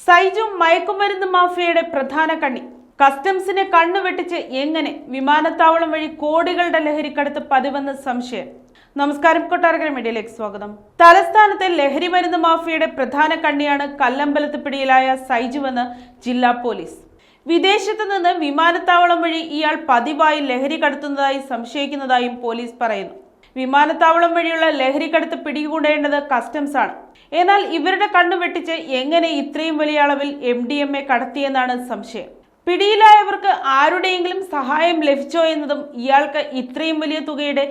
സൈജു മയക്കുമരുന്ന് മാഫിയയുടെ പ്രധാന കണ്ണി. കസ്റ്റംസിനെ കണ്ണുവെട്ടിച്ച് എങ്ങനെ വിമാനത്താവളം വഴി കോടികളുടെ ലഹരിക്കടത്ത് പതിവെന്ന് സംശയം. നമസ്കാരം, കൊട്ടാരക്കര മീഡിയയിലേക്ക് സ്വാഗതം. തലസ്ഥാനത്തെ ലഹരി മരുന്ന് മാഫിയയുടെ പ്രധാന കണ്ണിയാണ് കല്ലമ്പലത്ത് പിടിയിലായ സൈജുവെന്ന് ജില്ലാ പോലീസ്. വിദേശത്ത് നിന്ന് വിമാനത്താവളം വഴി ഇയാൾ പതിവായി ലഹരി കടത്തുന്നതായി സംശയിക്കുന്നതായും പോലീസ് പറയുന്നു. വിമാനത്താവളം വഴിയുള്ള ലഹരിക്കടത്ത് പിടികൂടേണ്ടത് കസ്റ്റംസ് ആണ്. എന്നാൽ ഇവരുടെ കണ്ണു വെട്ടിച്ച് എങ്ങനെ ഇത്രയും വലിയ അളവിൽ MDMA കടത്തിയെന്നാണ് സംശയം. പിടിയിലായവർക്ക് ആരുടെയെങ്കിലും സഹായം ലഭിച്ചോ എന്നതും ഇയാൾക്ക് ഇത്രയും വലിയ തുകയുടെ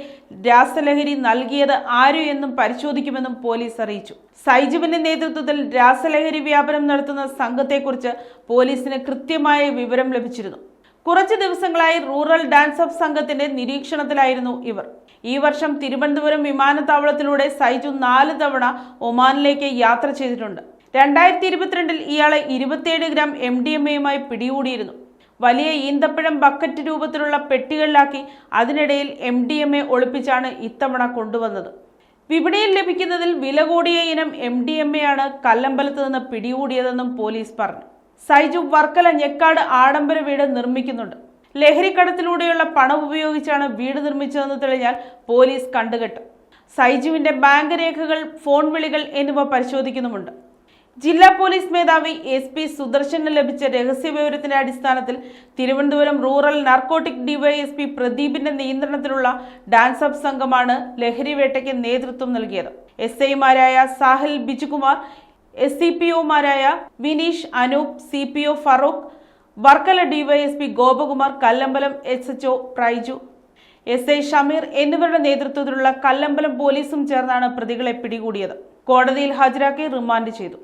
രാസലഹരി നൽകിയത് ആരു എന്നും പരിശോധിക്കുമെന്നും പോലീസ് അറിയിച്ചു. സൈജുവിന്റെ നേതൃത്വത്തിൽ രാസലഹരി വ്യാപനം നടത്തുന്ന സംഘത്തെക്കുറിച്ച് പോലീസിന് കൃത്യമായ വിവരം ലഭിച്ചിരുന്നു. കുറച്ച് ദിവസങ്ങളായി റൂറൽ ഡാൻസ് ഓഫ് സംഘത്തിന്റെ നിരീക്ഷണത്തിലായിരുന്നു ഇവർ. ഈ വർഷം തിരുവനന്തപുരം വിമാനത്താവളത്തിലൂടെ സൈജു 4 തവണ ഒമാനിലേക്ക് യാത്ര ചെയ്തിട്ടുണ്ട്. 2022 ഇയാളെ 27 ഗ്രാം MDMAയുമായി പിടികൂടിയിരുന്നു. വലിയ ഈന്തപ്പഴം ബക്കറ്റ് രൂപത്തിലുള്ള പെട്ടികളിലാക്കി അതിനിടയിൽ MDMA ഒളിപ്പിച്ചാണ് ഇത്തവണ കൊണ്ടുവന്നത്. വിപണിയിൽ ലഭിക്കുന്നതിൽ വില കൂടിയ ഇനം MDMAയാണ് കല്ലമ്പലത്ത് നിന്ന് പിടികൂടിയതെന്നും പോലീസ് പറഞ്ഞു. സൈജു വർക്കല ഞെക്കാട് ആഡംബര വീട് നിർമ്മിക്കുന്നുണ്ട്. ലഹരിക്കടത്തിലൂടെയുള്ള പണം ഉപയോഗിച്ചാണ് വീട് നിർമ്മിച്ചതെന്ന് തെളിഞ്ഞാൽ പോലീസ് കണ്ടുകെട്ടും. സൈജുവിന്റെ ബാങ്ക് രേഖകൾ, ഫോൺ വിളികൾ എന്നിവ പരിശോധിക്കുന്നുമുണ്ട്. ജില്ലാ പോലീസ് മേധാവി SP സുദർശന് ലഭിച്ച രഹസ്യവിവരത്തിന്റെ അടിസ്ഥാനത്തിൽ തിരുവനന്തപുരം റൂറൽ നാർക്കോട്ടിക് DYSP പ്രദീപിന്റെ നിയന്ത്രണത്തിലുള്ള ഡാൻസ് ഓഫ് സംഘമാണ് ലഹരിവേട്ടയ്ക്ക് നേതൃത്വം നൽകിയത്. SI-മാരായ Sahil Bijukumar, SCPO-മാരായ Vineesh, Anoop, CPO Farooq, Varkala DYSP Gopakumar, Kallambalam SHO Praiju, SI Shameer എന്നിവരുടെ നേതൃത്വത്തിലുള്ള കല്ലമ്പലം പോലീസും ചേർന്നാണ് പ്രതികളെ പിടികൂടിയത്. കോടതിയിൽ ഹാജരാക്കി റിമാൻഡ് ചെയ്തു.